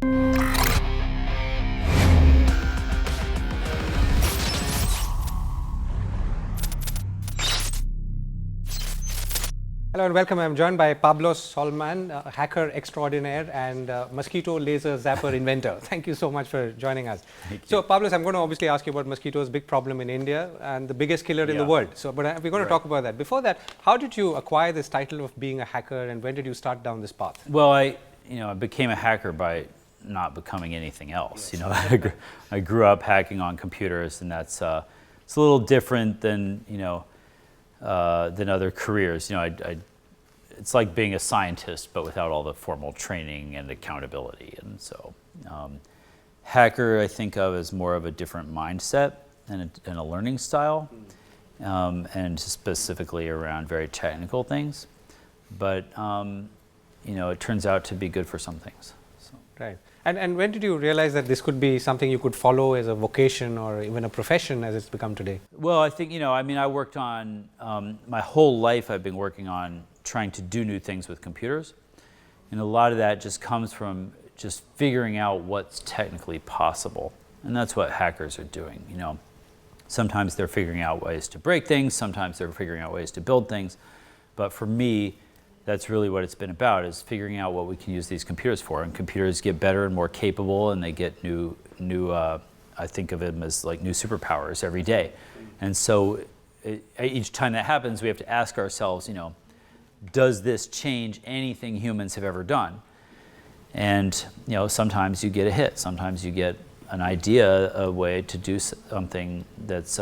Hello and welcome. I'm joined by Pablos, Holman, hacker extraordinaire and mosquito laser zapper inventor. Thank you so much for joining us. So Pablos, I'm going to obviously ask you about mosquitoes, big problem in India and the biggest killer in the world. So, but we're going to talk about that. Before that, how did you acquire this title of being a hacker and when did you start down this path? Well, I became a hacker by not becoming anything else. Yes. I grew up hacking on computers, and that's it's a little different than than other careers. It's like being a scientist, but without all the formal training and accountability. And so, hacker I think of as more of a different mindset and a learning style, and specifically around very technical things. But it turns out to be good for some things. So. Right. And when did you realize that this could be something you could follow as a vocation or even a profession as it's become today? Well, I think, I worked on, my whole life I've been working on trying to do new things with computers. And a lot of that just comes from just figuring out what's technically possible. And that's what hackers are doing. Sometimes they're figuring out ways to break things, sometimes they're figuring out ways to build things. But for me, that's really what it's been about, is figuring out what we can use these computers for. And computers get better and more capable, and they get new I think of them as like new superpowers every day. And so each time that happens, we have to ask ourselves, does this change anything humans have ever done? And sometimes you get a hit, sometimes you get an idea, a way to do something that's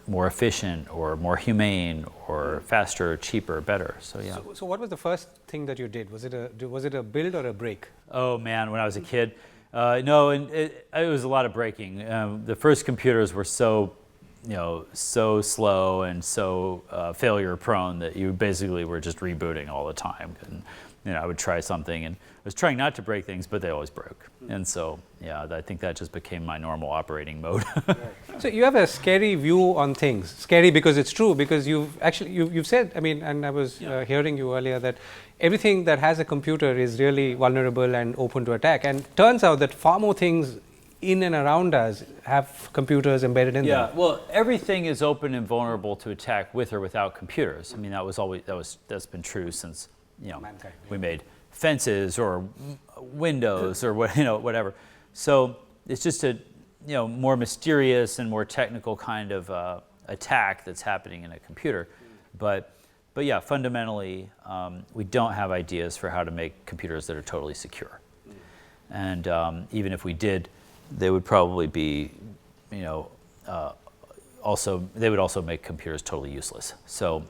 more efficient or more humane or faster, cheaper, better. So yeah. So what was the first thing that you did? Was it a build or a break? Oh man, when I was a kid, no, and it was a lot of breaking. The first computers were so slow and so failure prone that you basically were just rebooting all the time. And I would try something and I was trying not to break things, but they always broke. And so, yeah, I think that just became my normal operating mode. Right. So you have a scary view on things. Scary because it's true, because you've said, and I was hearing you earlier that everything that has a computer is really vulnerable and open to attack. And turns out that far more things in and around us have computers embedded in them. Yeah, well, everything is open and vulnerable to attack with or without computers. That's been true since mankind. We made fences or windows or whatever. So it's just a more mysterious and more technical kind of attack that's happening in a computer. But yeah, fundamentally, we don't have ideas for how to make computers that are totally secure. And even if we did, they would probably be, they would also make computers totally useless. So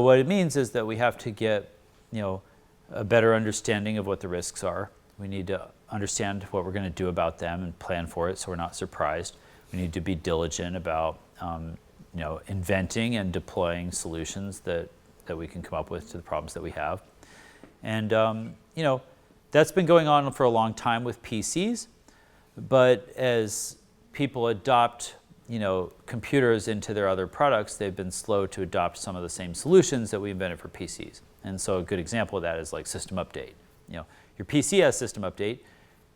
what it means is that we have to get, a better understanding of what the risks are. We need to understand what we're going to do about them and plan for it so we're not surprised. We need to be diligent about, inventing and deploying solutions that we can come up with to the problems that we have. And, that's been going on for a long time with PCs. But as people adopt, computers into their other products, they've been slow to adopt some of the same solutions that we invented for PCs. And so a good example of that is like system update. Your PC has system update,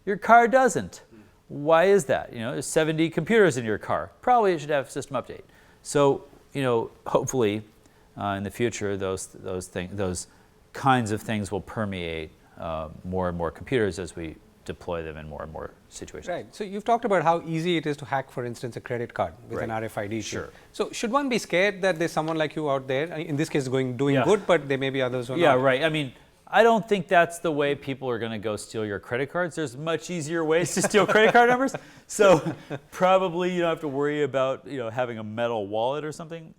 your car doesn't. Why is that? There's 70 computers in your car. Probably it should have system update. So, hopefully in the future, those kinds of things will permeate more and more computers as we deploy them in more and more situations. Right. So you've talked about how easy it is to hack, for instance, a credit card with an RFID chip. Sure. So should one be scared that there's someone like you out there, in this case doing good, but there may be others who are not? Yeah, right. I don't think that's the way people are going to go steal your credit cards. There's much easier ways to steal credit card numbers. So probably you don't have to worry about having a metal wallet or something.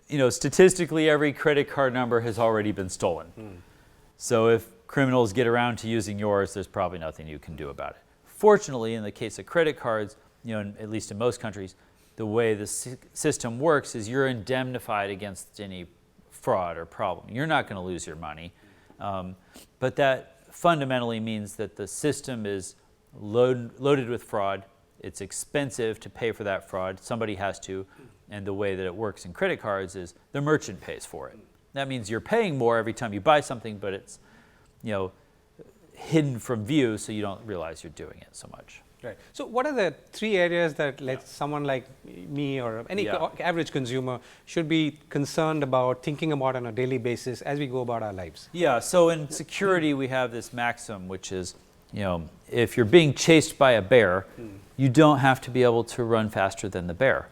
Statistically, every credit card number has already been stolen. So if criminals get around to using yours, there's probably nothing you can do about it. Fortunately, in the case of credit cards, at least in most countries, the way the system works is you're indemnified against any fraud or problem. You're not going to lose your money. But that fundamentally means that the system is loaded with fraud. It's expensive to pay for that fraud. Somebody has to. And the way that it works in credit cards is the merchant pays for it. That means you're paying more every time you buy something, but it's, hidden from view so you don't realize you're doing it so much. Right. So what are the 3 areas that someone like me or any average consumer should be concerned about, thinking about on a daily basis as we go about our lives? Yeah, so in security we have this maxim, which is, if you're being chased by a bear, you don't have to be able to run faster than the bear.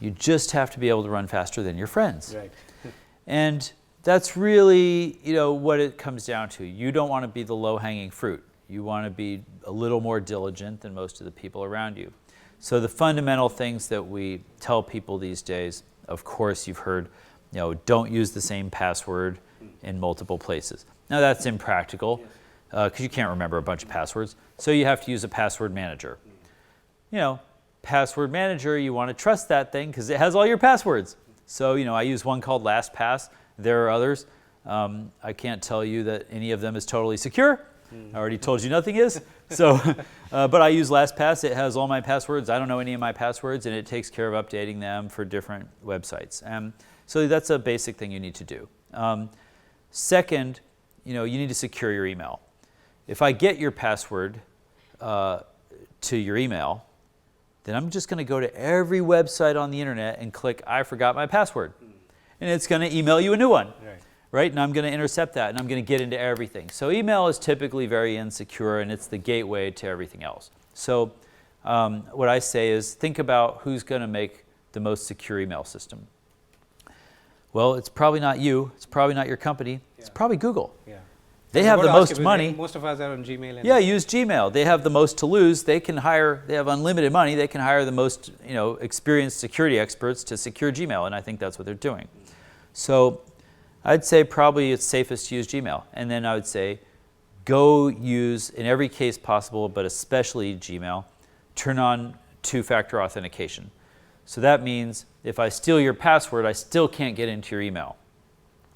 You just have to be able to run faster than your friends. Right. And that's really, what it comes down to. You don't want to be the low-hanging fruit. You want to be a little more diligent than most of the people around you. So the fundamental things that we tell people these days, of course you've heard, don't use the same password in multiple places. Now that's impractical because you can't remember a bunch of passwords. So you have to use a password manager. Password manager, you want to trust that thing because it has all your passwords. So, I use one called LastPass. There are others. I can't tell you that any of them is totally secure. I already told you nothing is. So, but I use LastPass. It has all my passwords. I don't know any of my passwords, and it takes care of updating them for different websites. So that's a basic thing you need to do. Second, you need to secure your email. If I get your password to your email, then I'm just going to go to every website on the internet and click, I forgot my password. And it's going to email you a new one. Right? And I'm going to intercept that, and I'm going to get into everything. So email is typically very insecure, and it's the gateway to everything else. So what I say is think about who's going to make the most secure email system. Well, it's probably not you. It's probably not your company. It's probably Google. They have the most money. Most of us are on Gmail. Use Gmail. They have the most to lose. They have unlimited money. They can hire the most experienced security experts to secure Gmail, and I think that's what they're doing. So I'd say probably it's safest to use Gmail. And then I would say go use, in every case possible, but especially Gmail, turn on two-factor authentication. So that means if I steal your password, I still can't get into your email.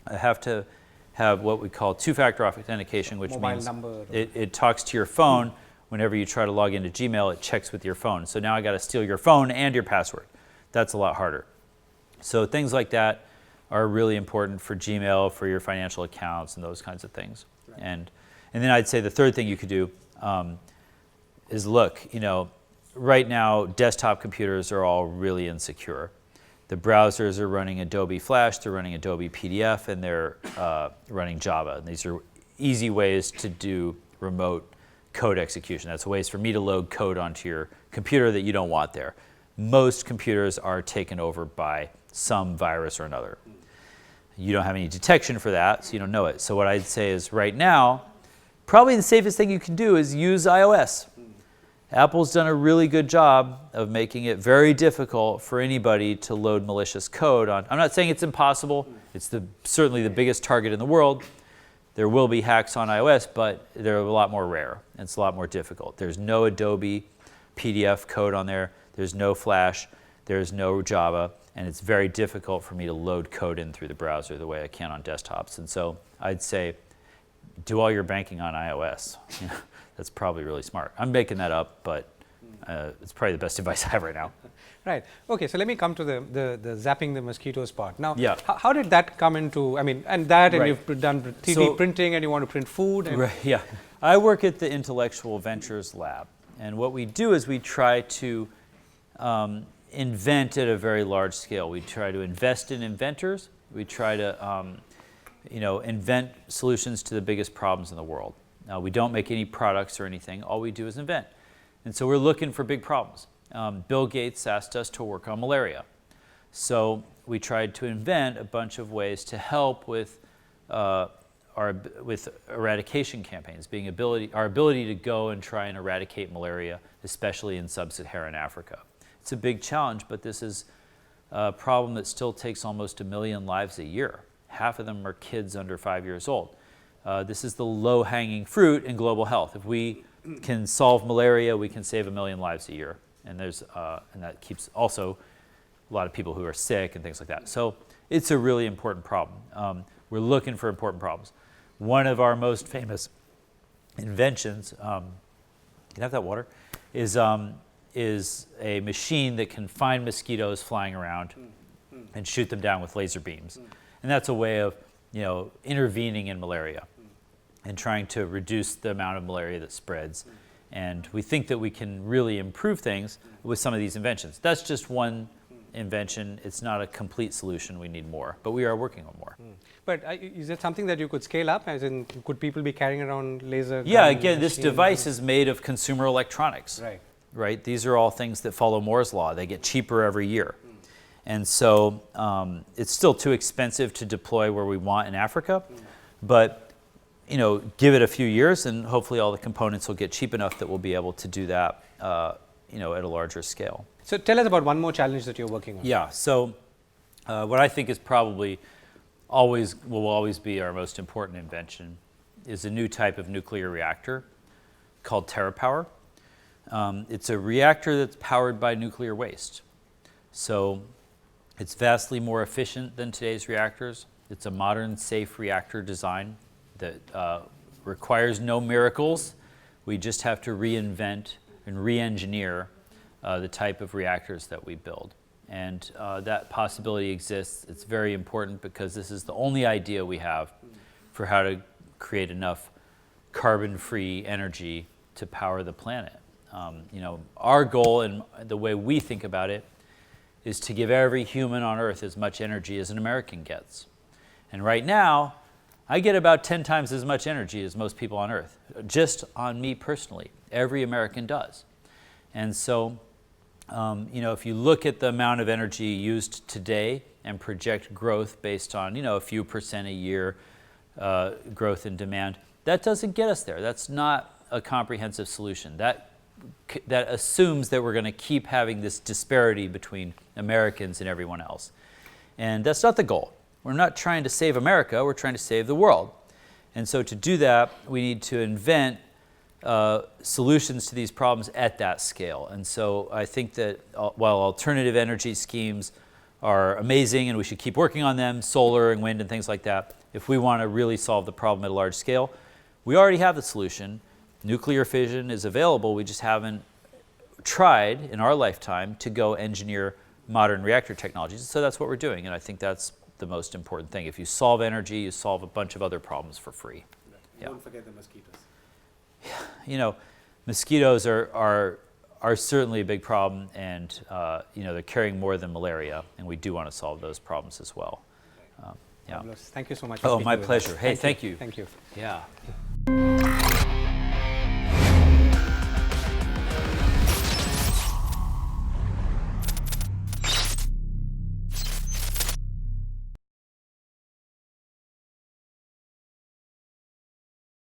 I have to have what we call two-factor authentication, which means it talks to your phone. Whenever you try to log into Gmail, it checks with your phone. So now I got to steal your phone and your password. That's a lot harder. So things like that are really important for Gmail, for your financial accounts, and those kinds of things. Right. And then I'd say the third thing you could do is look, right now desktop computers are all really insecure. The browsers are running Adobe Flash, they're running Adobe PDF, and they're running Java. And these are easy ways to do remote code execution. That's ways for me to load code onto your computer that you don't want there. Most computers are taken over by some virus or another. You don't have any detection for that, so you don't know it. So what I'd say is right now, probably the safest thing you can do is use iOS. Apple's done a really good job of making it very difficult for anybody to load malicious code on. I'm not saying it's impossible. It's certainly the biggest target in the world. There will be hacks on iOS, but they're a lot more rare. And it's a lot more difficult. There's no Adobe PDF code on there. There's no Flash. There's no Java. And it's very difficult for me to load code in through the browser the way I can on desktops. And so I'd say do all your banking on iOS. That's probably really smart. I'm making that up, but it's probably the best advice I have right now. Right. Okay, so let me come to the zapping the mosquitoes part. Now, how did that come into, and you've done 3D printing and you want to print food. And I work at the Intellectual Ventures Lab. And what we do is we try to invent at a very large scale. We try to invest in inventors. We try to invent solutions to the biggest problems in the world. Now, we don't make any products or anything. All we do is invent. And so we're looking for big problems. Bill Gates asked us to work on malaria. So we tried to invent a bunch of ways to help with eradication campaigns, our ability to go and try and eradicate malaria, especially in sub-Saharan Africa. It's a big challenge, but this is a problem that still takes almost 1 million lives a year. Half of them are kids under 5 years old. This is the low-hanging fruit in global health. If we can solve malaria, we can save 1 million lives a year. And that keeps also a lot of people who are sick and things like that. So it's a really important problem. We're looking for important problems. One of our most famous inventions, can I have that water, is a machine that can find mosquitoes flying around and shoot them down with laser beams. And that's a way of intervening in malaria. and trying to reduce the amount of malaria that spreads. And we think that we can really improve things with some of these inventions. That's just one invention. It's not a complete solution. We need more, but we are working on more. But is it something that you could scale up? As in, could people be carrying around laser? Yeah, again, this device is made of consumer electronics. Right? These are all things that follow Moore's law. They get cheaper every year. And so it's still too expensive to deploy where we want in Africa, but give it a few years and hopefully all the components will get cheap enough that we'll be able to do that at a larger scale. So tell us about one more challenge that you're working on. Yeah, so what I think is probably will always be our most important invention is a new type of nuclear reactor called TerraPower. It's a reactor that's powered by nuclear waste. So it's vastly more efficient than today's reactors. It's a modern, safe reactor design that requires no miracles. We just have to reinvent and re-engineer the type of reactors that we build. And that possibility exists. It's very important because this is the only idea we have for how to create enough carbon-free energy to power the planet. Our goal and the way we think about it is to give every human on Earth as much energy as an American gets. And right now, I get about 10 times as much energy as most people on Earth, just on me personally. Every American does. And so, if you look at the amount of energy used today and project growth based on, a few percent a year growth in demand, that doesn't get us there. That's not a comprehensive solution. That assumes that we're going to keep having this disparity between Americans and everyone else. And that's not the goal. We're not trying to save America, we're trying to save the world. And so to do that, we need to invent solutions to these problems at that scale. And so I think that while alternative energy schemes are amazing and we should keep working on them, solar and wind and things like that, if we want to really solve the problem at a large scale, we already have the solution. Nuclear fission is available, we just haven't tried in our lifetime to go engineer modern reactor technologies. So that's what we're doing, and I think that's the most important thing. If you solve energy, you solve a bunch of other problems for free. Yeah. Don't forget the mosquitoes. Mosquitoes are certainly a big problem, and they're carrying more than malaria, and we do want to solve those problems as well. Pablos, thank you so much. Oh, my pleasure. Hey, thank you. Thank you. Yeah.